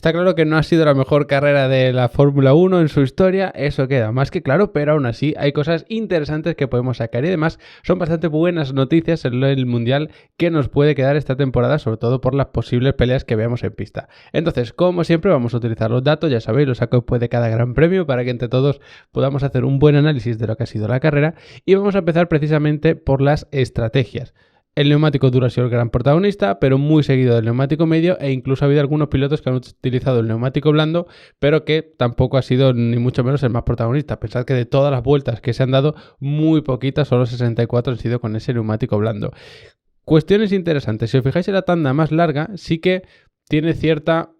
Está claro que no ha sido la mejor carrera de la Fórmula 1 en su historia, eso queda más que claro, pero aún así hay cosas interesantes que podemos sacar y además son bastante buenas noticias en el Mundial que nos puede quedar esta temporada, sobre todo por las posibles peleas que veamos en pista. Entonces, como siempre, vamos a utilizar los datos, ya sabéis, los saco después de cada gran premio para que entre todos podamos hacer un buen análisis de lo que ha sido la carrera y vamos a empezar precisamente por las estrategias. El neumático duro ha sido el gran protagonista, pero muy seguido del neumático medio e incluso ha habido algunos pilotos que han utilizado el neumático blando, pero que tampoco ha sido ni mucho menos el más protagonista. Pensad que de todas las vueltas que se han dado, muy poquitas, solo 64 han sido con ese neumático blando. Cuestiones interesantes, si os fijáis en la tanda más larga, sí que tiene cierta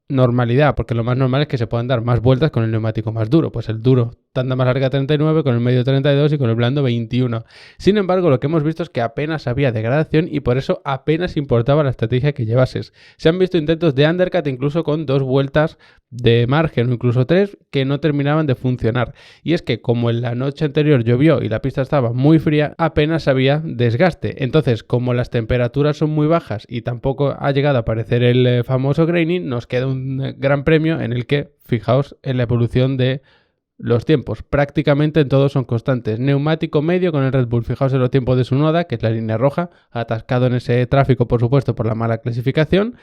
normalidad, porque lo más normal es que se puedan dar más vueltas con el neumático más duro. Pues el duro, tanda más larga 39, con el medio 32 y con el blando 21. Sin embargo, lo que hemos visto es que apenas había degradación y por eso apenas importaba la estrategia que llevases. Se han visto intentos de undercut incluso con 2 vueltas de margen o incluso 3 que no terminaban de funcionar. Y es que como en la noche anterior llovió y la pista estaba muy fría, apenas había desgaste. Entonces, como las temperaturas son muy bajas y tampoco ha llegado a aparecer el famoso graining, nos queda un gran premio en el que, fijaos en la evolución de los tiempos, prácticamente en todos son constantes. Neumático medio con el Red Bull, fijaos en los tiempos de Tsunoda, que es la línea roja, atascado en ese tráfico, por supuesto, por la mala clasificación.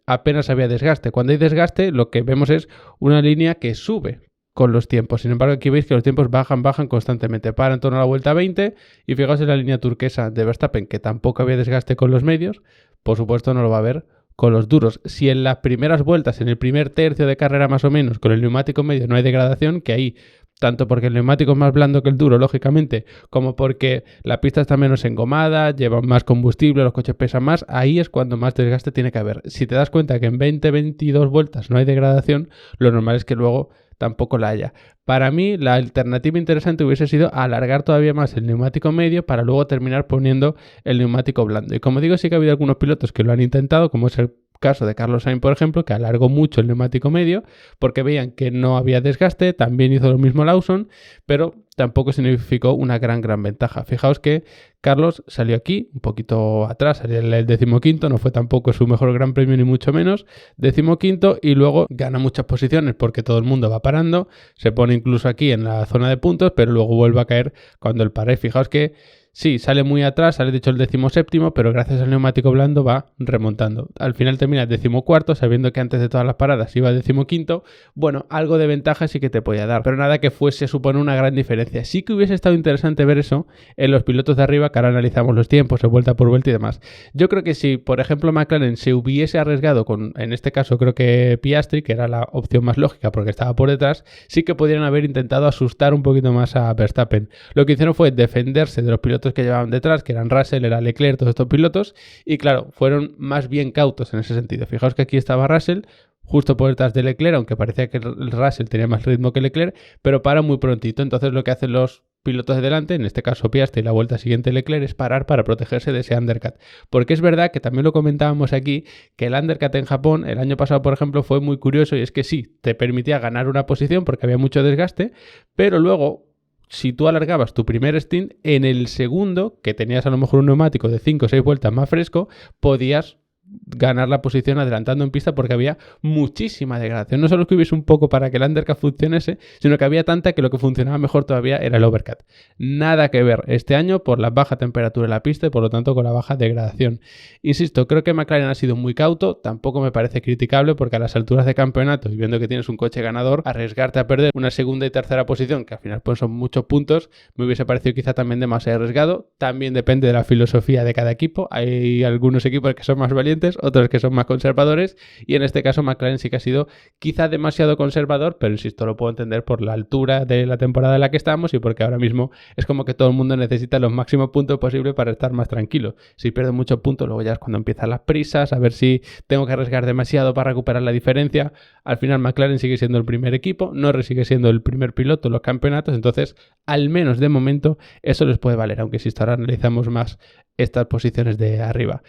Apenas había desgaste. Cuando hay desgaste, lo que vemos es una línea que sube con los tiempos. Sin embargo, aquí veis que los tiempos bajan constantemente. Para en torno a la vuelta 20 y fijaos en la línea turquesa de Verstappen, que tampoco había desgaste con los medios. Por supuesto, no lo va a haber con los duros. Si en las primeras vueltas, en el primer tercio de carrera más o menos, con el neumático medio no hay degradación, que ahí, tanto porque el neumático es más blando que el duro, lógicamente, como porque la pista está menos engomada, lleva más combustible, los coches pesan más, ahí es cuando más desgaste tiene que haber. Si te das cuenta que en 20-22 vueltas no hay degradación, lo normal es que luego tampoco la haya. Para mí, la alternativa interesante hubiese sido alargar todavía más el neumático medio para luego terminar poniendo el neumático blando. Y como digo, sí que ha habido algunos pilotos que lo han intentado, como es el caso de Carlos Sainz, por ejemplo, que alargó mucho el neumático medio porque veían que no había desgaste. También hizo lo mismo Lawson, pero tampoco significó una gran ventaja. Fijaos que Carlos salió aquí, un poquito atrás, salió el 15º, no fue tampoco su mejor gran premio ni mucho menos, 15º, y luego gana muchas posiciones porque todo el mundo va parando, se pone incluso aquí en la zona de puntos, pero luego vuelve a caer cuando él para. Y fijaos que sí, sale muy atrás, sale de hecho el 17º, pero gracias al neumático blando va remontando. Al final termina el 14º, sabiendo que antes de todas las paradas iba el 15º. Bueno, algo de ventaja sí que te podía dar, pero nada que fuese a suponer una gran diferencia. Sí que hubiese estado interesante ver eso en los pilotos de arriba, que ahora analizamos los tiempos, de vuelta por vuelta y demás. Yo creo que si, por ejemplo, McLaren se hubiese arriesgado con, en este caso creo que Piastri, que era la opción más lógica porque estaba por detrás, sí que podrían haber intentado asustar un poquito más a Verstappen. Lo que hicieron fue defenderse de los pilotos que llevaban detrás, que eran Russell, era Leclerc, todos estos pilotos, y claro, fueron más bien cautos en ese sentido. Fijaos que aquí estaba Russell, justo por detrás de Leclerc, aunque parecía que Russell tenía más ritmo que Leclerc, pero para muy prontito. Entonces lo que hacen los pilotos de delante, en este caso Piastri y la vuelta siguiente Leclerc, es parar para protegerse de ese undercut. Porque es verdad que también lo comentábamos aquí, que el undercut en Japón el año pasado, por ejemplo, fue muy curioso, y es que sí, te permitía ganar una posición porque había mucho desgaste, pero luego, si tú alargabas tu primer stint, en el segundo, que tenías a lo mejor un neumático de 5 o 6 vueltas más fresco, podías ganar la posición adelantando en pista porque había muchísima degradación. No solo que hubiese un poco para que el undercut funcionase, sino que había tanta que lo que funcionaba mejor todavía era el overcut. Nada que ver este año por la baja temperatura de la pista y por lo tanto con la baja degradación. Insisto, creo que McLaren ha sido muy cauto, tampoco me parece criticable porque a las alturas de campeonato y viendo que tienes un coche ganador, arriesgarte a perder una segunda y tercera posición, que al final pues son muchos puntos, me hubiese parecido quizá también demasiado arriesgado. También depende de la filosofía de cada equipo. Hay algunos equipos que son más valientes, otros que son más conservadores, y en este caso McLaren sí que ha sido quizá demasiado conservador, pero insisto, lo puedo entender por la altura de la temporada en la que estamos y porque ahora mismo es como que todo el mundo necesita los máximos puntos posibles para estar más tranquilo. Si pierdo muchos puntos, luego ya es cuando empiezan las prisas, a ver si tengo que arriesgar demasiado para recuperar la diferencia. Al final McLaren sigue siendo el primer equipo, Norris sigue siendo el primer piloto en los campeonatos, entonces al menos de momento eso les puede valer, aunque si ahora analizamos más estas posiciones de arriba.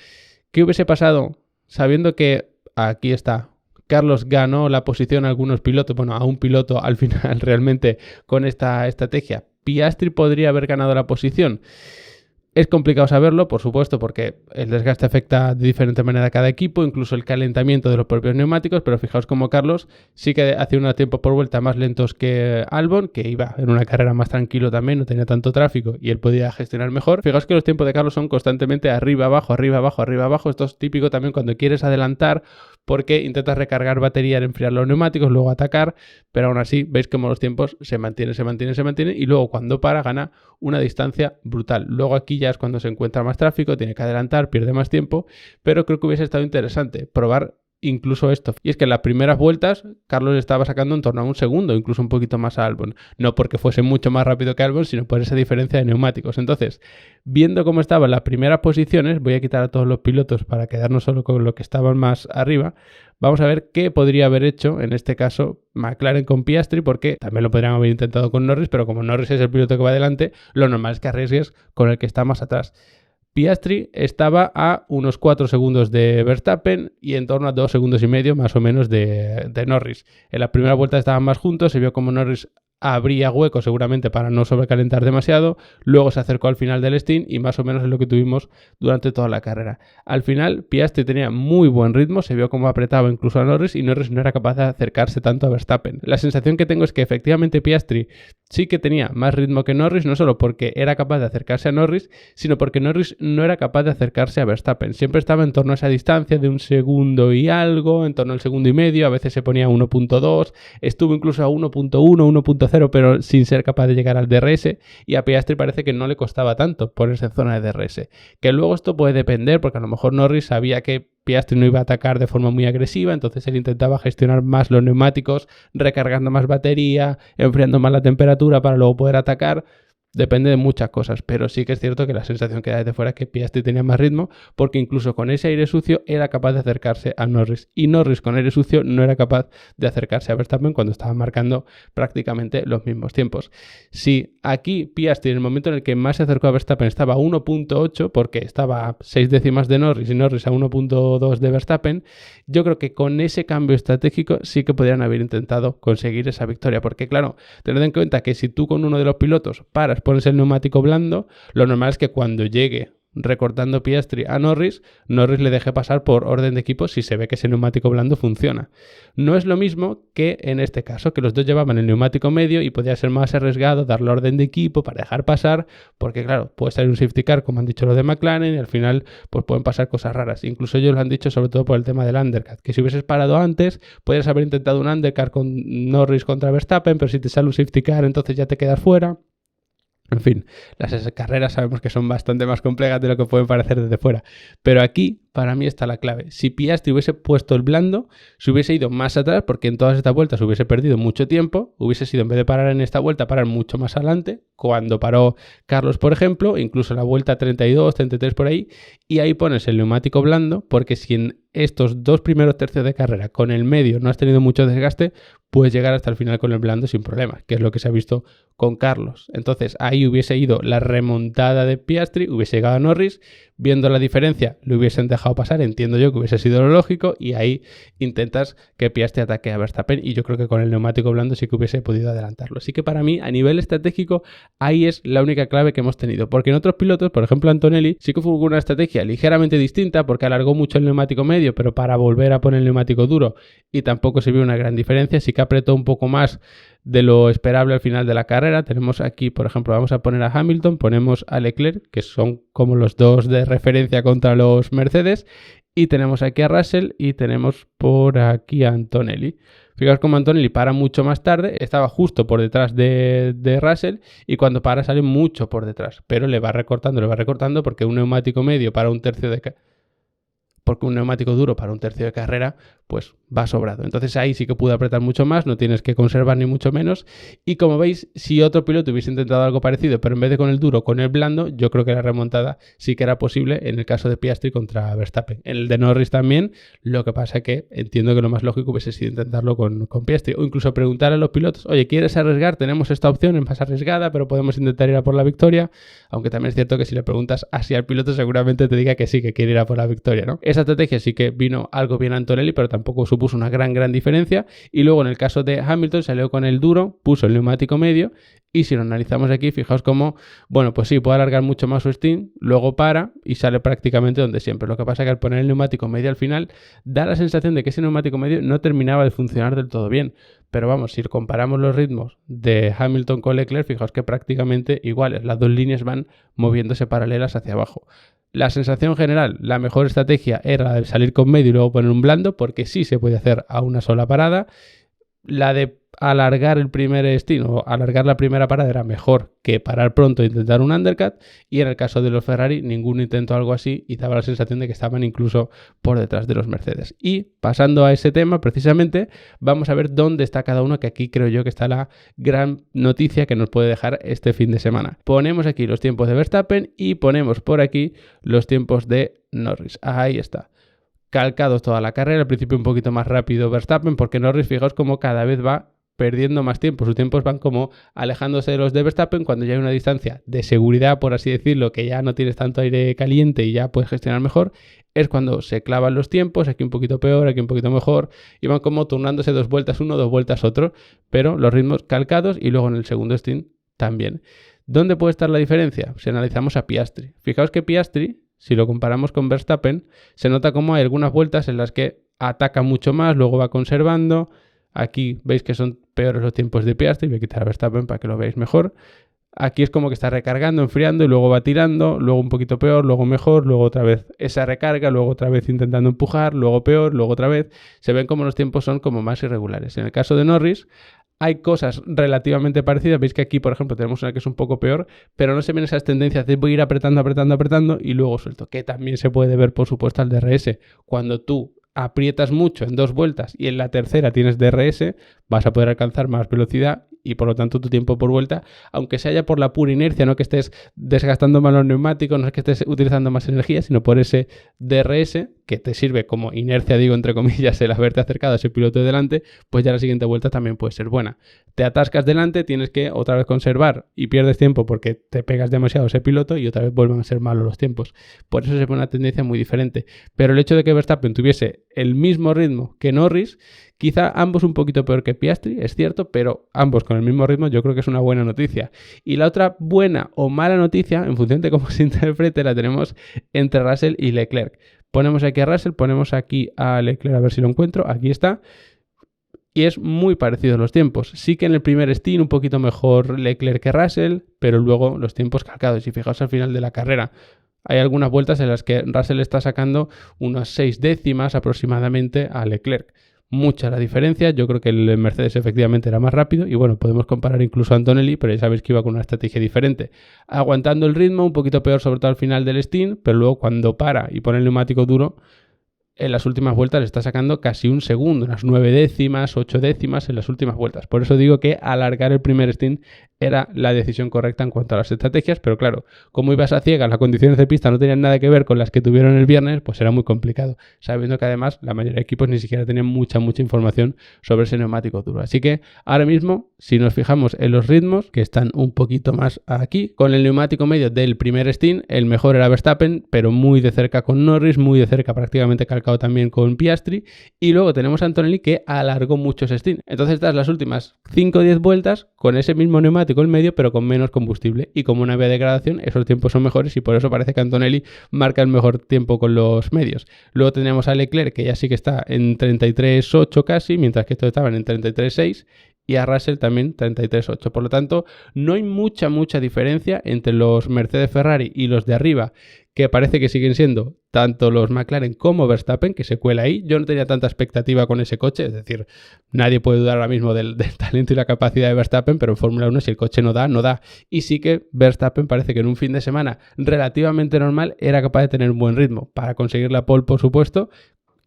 ¿Qué hubiese pasado sabiendo que aquí está? Carlos ganó la posición a algunos pilotos, bueno, a un piloto al final realmente con esta estrategia. Piastri podría haber ganado la posición. Es complicado saberlo, por supuesto, porque el desgaste afecta de diferente manera a cada equipo, incluso el calentamiento de los propios neumáticos, pero fijaos como Carlos sí que hacía unos tiempos por vuelta más lentos que Albon, que iba en una carrera más tranquilo también, no tenía tanto tráfico y él podía gestionar mejor. Fijaos que los tiempos de Carlos son constantemente arriba, abajo, arriba, abajo, arriba, abajo. Esto es típico también cuando quieres adelantar porque intentas recargar batería, enfriar los neumáticos, luego atacar, pero aún así veis como los tiempos se mantienen y luego cuando para gana una distancia brutal. Luego aquí ya es cuando se encuentra más tráfico, tiene que adelantar, pierde más tiempo, pero creo que hubiese estado interesante probar incluso esto. Y es que en las primeras vueltas Carlos estaba sacando en torno a un segundo, incluso un poquito más a Albon. No porque fuese mucho más rápido que Albon, sino por esa diferencia de neumáticos. Entonces, viendo cómo estaban las primeras posiciones, voy a quitar a todos los pilotos para quedarnos solo con los que estaban más arriba. Vamos a ver qué podría haber hecho, en este caso, McLaren con Piastri, porque también lo podrían haber intentado con Norris, pero como Norris es el piloto que va adelante, lo normal es que arriesgues con el que está más atrás. Piastri estaba a unos 4 segundos de Verstappen y en torno a 2 segundos y medio más o menos de Norris. En la primera vuelta estaban más juntos, se vio como Norris habría hueco seguramente para no sobrecalentar demasiado, luego se acercó al final del stint y más o menos es lo que tuvimos durante toda la carrera. Al final Piastri tenía muy buen ritmo, se vio cómo apretaba incluso a Norris y Norris no era capaz de acercarse tanto a Verstappen. La sensación que tengo es que efectivamente Piastri sí que tenía más ritmo que Norris, no solo porque era capaz de acercarse a Norris, sino porque Norris no era capaz de acercarse a Verstappen. Siempre estaba en torno a esa distancia de un segundo y algo, en torno al segundo y medio, a veces se ponía a 1.2, estuvo incluso a 1.1, 1.0, pero sin ser capaz de llegar al DRS, y a Piastri parece que no le costaba tanto ponerse en zona de DRS. Que luego esto puede depender, porque a lo mejor Norris sabía que Piastri no iba a atacar de forma muy agresiva, entonces él intentaba gestionar más los neumáticos, recargando más batería, enfriando más la temperatura para luego poder atacar. Depende de muchas cosas, pero sí que es cierto que la sensación que da desde fuera es que Piastri tenía más ritmo, porque incluso con ese aire sucio era capaz de acercarse a Norris, y Norris con aire sucio no era capaz de acercarse a Verstappen cuando estaban marcando prácticamente los mismos tiempos. Si aquí Piastri en el momento en el que más se acercó a Verstappen estaba a 1.8, porque estaba a 6 décimas de Norris y Norris a 1.2 de Verstappen, yo creo que con ese cambio estratégico sí que podrían haber intentado conseguir esa victoria, porque claro, tened en cuenta que si tú con uno de los pilotos pones el neumático blando, lo normal es que cuando llegue recortando Piastri a Norris le deje pasar por orden de equipo si se ve que ese neumático blando funciona. No es lo mismo que en este caso, que los dos llevaban el neumático medio y podía ser más arriesgado darle orden de equipo para dejar pasar, porque claro, puede salir un safety car, como han dicho los de McLaren, y al final pues pueden pasar cosas raras. Incluso ellos lo han dicho sobre todo por el tema del undercut, que si hubieses parado antes, podrías haber intentado un undercut con Norris contra Verstappen, pero si te sale un safety car, entonces ya te quedas fuera. En fin, las carreras sabemos que son bastante más complejas de lo que pueden parecer desde fuera. Pero aquí, para mí, está la clave. Si Piastri hubiese puesto el blando, se hubiese ido más atrás, porque en todas estas vueltas hubiese perdido mucho tiempo. Hubiese sido, en vez de parar en esta vuelta, parar mucho más adelante, cuando paró Carlos, por ejemplo, incluso en la vuelta 32, 33 por ahí. Y ahí pones el neumático blando, porque si en estos dos primeros tercios de carrera con el medio no has tenido mucho desgaste, puedes llegar hasta el final con el blando sin problemas, que es lo que se ha visto con Carlos. Entonces ahí hubiese ido la remontada de Piastri, hubiese llegado a Norris, viendo la diferencia le hubiesen dejado pasar, entiendo yo que hubiese sido lo lógico, y ahí intentas que Piastri ataque a Verstappen, y yo creo que con el neumático blando sí que hubiese podido adelantarlo. Así que para mí, a nivel estratégico, ahí es la única clave que hemos tenido, porque en otros pilotos, por ejemplo Antonelli, sí que fue una estrategia ligeramente distinta, porque alargó mucho el neumático medio, pero para volver a poner el neumático duro, y tampoco se vio una gran diferencia, sí que apretó un poco más de lo esperable al final de la carrera. Tenemos aquí, por ejemplo, vamos a poner a Hamilton, ponemos a Leclerc, que son como los dos de referencia contra los Mercedes, y tenemos aquí a Russell y tenemos por aquí a Antonelli. Fijaos como Antonelli para mucho más tarde, estaba justo por detrás de Russell, y cuando para sale mucho por detrás, pero le va recortando porque un neumático medio para un tercio de porque un neumático duro para un tercio de carrera pues va sobrado. Entonces ahí sí que pude apretar mucho más, no tienes que conservar ni mucho menos, y como veis, si otro piloto hubiese intentado algo parecido, pero en vez de con el duro, con el blando, yo creo que la remontada sí que era posible en el caso de Piastri contra Verstappen. En el de Norris también, lo que pasa que entiendo que lo más lógico hubiese sido intentarlo con Piastri, o incluso preguntar a los pilotos, oye, ¿quieres arriesgar? Tenemos esta opción, es más arriesgada, pero podemos intentar ir a por la victoria, aunque también es cierto que si le preguntas así al piloto seguramente te diga que sí, que quiere ir a por la victoria, ¿no? Es esa estrategia sí que vino algo bien Antonelli, pero tampoco supuso una gran diferencia. Y luego en el caso de Hamilton salió con el duro, puso el neumático medio, y si lo analizamos aquí, fijaos cómo, bueno, pues sí, puede alargar mucho más su stint, luego para y sale prácticamente donde siempre. Lo que pasa es que al poner el neumático medio al final, da la sensación de que ese neumático medio no terminaba de funcionar del todo bien. Pero vamos, si comparamos los ritmos de Hamilton con Leclerc, fijaos que prácticamente iguales, las dos líneas van moviéndose paralelas hacia abajo. La sensación general, la mejor estrategia era la de salir con medio y luego poner un blando, porque sí se puede hacer a una sola parada. La de alargar el primer stint o alargar la primera parada era mejor que parar pronto e intentar un undercut, y en el caso de los Ferrari ningún intento algo así y daba la sensación de que estaban incluso por detrás de los Mercedes. Y pasando a ese tema precisamente, vamos a ver dónde está cada uno, que aquí creo yo que está la gran noticia que nos puede dejar este fin de semana. Ponemos aquí los tiempos de Verstappen y ponemos por aquí los tiempos de Norris. Ahí está. Calcados toda la carrera, al principio un poquito más rápido Verstappen, porque Norris, fijaos como cada vez va perdiendo más tiempo, sus tiempos van como alejándose de los de Verstappen cuando ya hay una distancia de seguridad, por así decirlo, que ya no tienes tanto aire caliente y ya puedes gestionar mejor, es cuando se clavan los tiempos, aquí un poquito peor, aquí un poquito mejor, y van como turnándose 2 vueltas uno, 2 vueltas otro, pero los ritmos calcados y luego en el segundo stint también. ¿Dónde puede estar la diferencia? Si analizamos a Piastri. Fijaos que Piastri, si lo comparamos con Verstappen, se nota como hay algunas vueltas en las que ataca mucho más, luego va conservando. Aquí veis que son peores los tiempos de Piastri, voy a quitar a Verstappen para que lo veáis mejor. Aquí es como que está recargando, enfriando y luego va tirando, luego un poquito peor, luego mejor, luego otra vez esa recarga, luego otra vez intentando empujar, luego peor, luego otra vez. Se ven como los tiempos son como más irregulares. En el caso de Norris hay cosas relativamente parecidas. Veis que aquí, por ejemplo, tenemos una que es un poco peor, pero no se ven esas tendencias de voy a ir apretando y luego suelto, que también se puede ver, por supuesto, al DRS. Cuando tú aprietas mucho en 2 vueltas y en la tercera tienes DRS, vas a poder alcanzar más velocidad y por lo tanto tu tiempo por vuelta, aunque sea ya por la pura inercia, no que estés desgastando más los neumáticos, no es que estés utilizando más energía, sino por ese DRS que te sirve como inercia, digo entre comillas, el haberte acercado a ese piloto de delante, pues ya la siguiente vuelta también puede ser buena. Te atascas delante, tienes que otra vez conservar y pierdes tiempo porque te pegas demasiado a ese piloto y otra vez vuelven a ser malos los tiempos. Por eso se pone una tendencia muy diferente. Pero el hecho de que Verstappen tuviese el mismo ritmo que Norris, quizá ambos un poquito peor que Piastri, es cierto, pero ambos con el mismo ritmo yo creo que es una buena noticia. Y la otra buena o mala noticia, en función de cómo se interprete, la tenemos entre Russell y Leclerc. Ponemos aquí a Russell, ponemos aquí a Leclerc, a ver si lo encuentro, aquí está. Y es muy parecido los tiempos. Sí que en el primer stint un poquito mejor Leclerc que Russell, pero luego los tiempos calcados. Y fijaos al final de la carrera, hay algunas vueltas en las que Russell está sacando unas 6 décimas aproximadamente a Leclerc. Mucha la diferencia, yo creo que el Mercedes efectivamente era más rápido y bueno, podemos comparar incluso a Antonelli, pero ya sabéis que iba con una estrategia diferente, aguantando el ritmo, un poquito peor sobre todo al final del stint, pero luego cuando para y pone el neumático duro, en las últimas vueltas le está sacando casi un segundo, unas 9 décimas, 8 décimas en las últimas vueltas. Por eso digo que alargar el primer stint era la decisión correcta en cuanto a las estrategias, pero claro, como ibas a ciegas, las condiciones de pista no tenían nada que ver con las que tuvieron el viernes, pues era muy complicado, sabiendo que además la mayoría de equipos ni siquiera tenían mucha información sobre ese neumático duro. Así que ahora mismo, si nos fijamos en los ritmos, que están un poquito más aquí, con el neumático medio del primer stint, el mejor era Verstappen, pero muy de cerca con Norris, muy de cerca prácticamente calcado también con Piastri, y luego tenemos a Antonelli que alargó mucho ese stint. Entonces estas las últimas 5 o 10 vueltas con ese mismo neumático el medio, pero con menos combustible, y como una vía de degradación esos tiempos son mejores y por eso parece que Antonelli marca el mejor tiempo con los medios. Luego tenemos a Leclerc que ya sí que está en 33.8 casi, mientras que estos estaban en 33.6, y a Russell también 33.8. Por lo tanto, no hay mucha diferencia entre los Mercedes Ferrari y los de arriba, que parece que siguen siendo tanto los McLaren como Verstappen, que se cuela ahí. Yo no tenía tanta expectativa con ese coche, es decir, nadie puede dudar ahora mismo del talento y la capacidad de Verstappen, pero en Fórmula 1 si el coche no da. Y sí que Verstappen parece que en un fin de semana relativamente normal era capaz de tener un buen ritmo para conseguir la pole, por supuesto,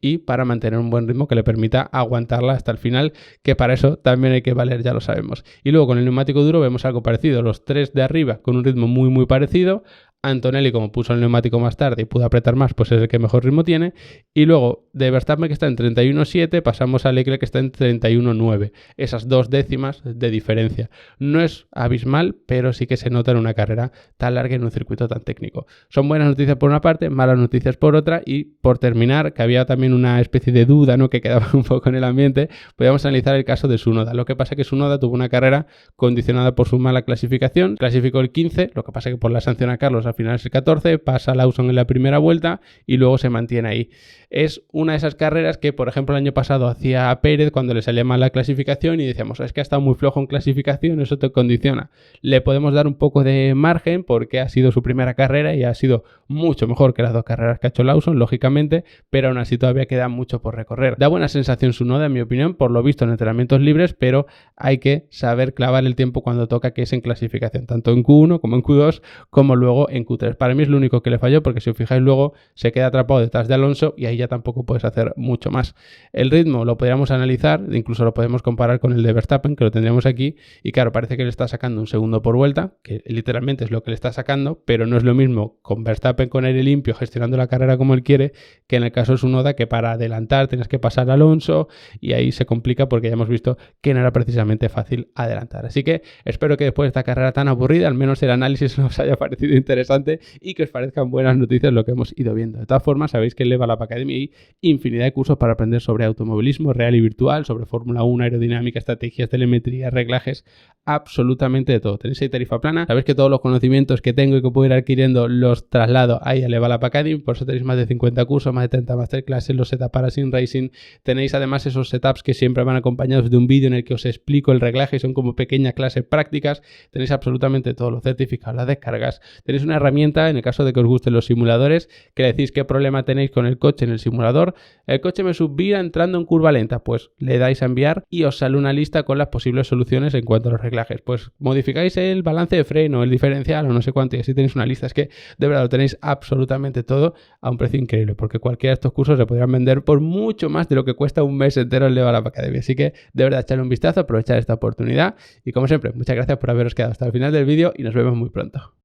y para mantener un buen ritmo que le permita aguantarla hasta el final, que para eso también hay que valer, ya lo sabemos. Y luego con el neumático duro vemos algo parecido, los tres de arriba con un ritmo muy parecido, Antonelli, como puso el neumático más tarde y pudo apretar más, pues es el que mejor ritmo tiene. Y luego de Verstappen, que está en 31.7, pasamos a Leclerc, que está en 31.9. Esas 2 décimas de diferencia. No es abismal, pero sí que se nota en una carrera tan larga en un circuito tan técnico. Son buenas noticias por una parte, malas noticias por otra. Y por terminar, que había también una especie de duda, ¿no?, que quedaba un poco en el ambiente, podríamos analizar el caso de Tsunoda. Lo que pasa es que Tsunoda tuvo una carrera condicionada por su mala clasificación. Clasificó el 15, lo que pasa es que por la sanción a Carlos al final es el 14, pasa a Lawson en la primera vuelta y luego se mantiene ahí. Es una de esas carreras que, por ejemplo, el año pasado hacía a Pérez cuando le salía mal la clasificación y decíamos, es que ha estado muy flojo en clasificación, eso te condiciona. Le podemos dar un poco de margen porque ha sido su primera carrera y ha sido mucho mejor que las 2 carreras que ha hecho Lawson, lógicamente, pero aún así todavía queda mucho por recorrer. Da buena sensación Tsunoda, en mi opinión, por lo visto en entrenamientos libres, pero hay que saber clavar el tiempo cuando toca, que es en clasificación, tanto en Q1 como en Q2, como luego en Q3. Para mí es lo único que le falló, porque si os fijáis luego se queda atrapado detrás de Alonso y ahí ya tampoco puedes hacer mucho más. El ritmo lo podríamos analizar, incluso lo podemos comparar con el de Verstappen, que lo tendríamos aquí, y claro, parece que le está sacando un segundo por vuelta, que literalmente es lo que le está sacando, pero no es lo mismo con Verstappen con aire limpio gestionando la carrera como él quiere, que en el caso de Tsunoda, que para adelantar tienes que pasar a Alonso y ahí se complica porque ya hemos visto que no era precisamente fácil adelantar. Así que espero que después de esta carrera tan aburrida, al menos el análisis os haya parecido interesante y que os parezcan buenas noticias lo que hemos ido viendo. De todas formas, sabéis que en Level Up Academy hay infinidad de cursos para aprender sobre automovilismo real y virtual, sobre Fórmula 1, aerodinámica, estrategias, telemetría, reglajes, absolutamente de todo. Tenéis ahí tarifa plana. Sabéis que todos los conocimientos que tengo y que puedo ir adquiriendo los traslado ahí a Level Up Academy. Por eso tenéis más de 50 cursos, más de 30 masterclasses, los setups para Sim Racing. Tenéis además esos setups que siempre van acompañados de un vídeo en el que os explico el reglaje y son como pequeñas clases prácticas. Tenéis absolutamente todos los certificados, las descargas. Tenéis una herramienta en el caso de que os gusten los simuladores, que le decís qué problema tenéis con el coche en el simulador. El coche me subvira entrando en curva lenta, pues le dais a enviar y os sale una lista con las posibles soluciones en cuanto a los reglajes. Pues modificáis el balance de freno, el diferencial o no sé cuánto, y así tenéis una lista. Es que de verdad lo tenéis absolutamente todo a un precio increíble, porque cualquiera de estos cursos se podrían vender por mucho más de lo que cuesta un mes entero en Level Up Academy. Así que de verdad echarle un vistazo, aprovechar esta oportunidad y como siempre, muchas gracias por haberos quedado hasta el final del vídeo y nos vemos muy pronto.